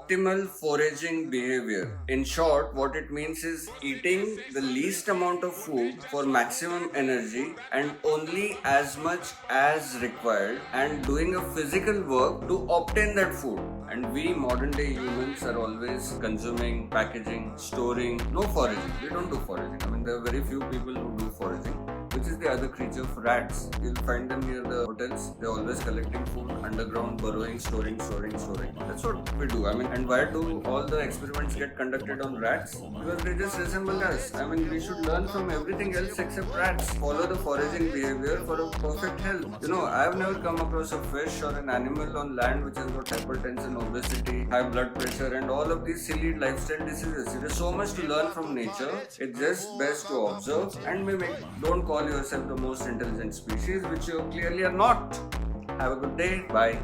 optimal foraging behavior. In short, what it means is eating the least amount of food for maximum energy and only as much as required, and doing a physical work to obtain that food. And we modern day humans are always consuming, packaging, storing, no foraging. We don't do foraging. I mean, there are very few people who do foraging, which is the other creature of rats. You'll find them near the hotels. They're always collecting food underground, burrowing, storing. That's what we do. I mean, and why do all the experiments get conducted on rats? Because they just resemble us. I mean, we should learn from everything else except rats. Follow the foraging behavior for a perfect health. I've never come across a fish or an animal on land which has got hypertension, obesity, high blood pressure, and all of these silly lifestyle diseases. There is so much to learn from nature. It's just best to observe and mimic. Don't call yourself the most intelligent species, which you clearly are not. Have a good day. Bye.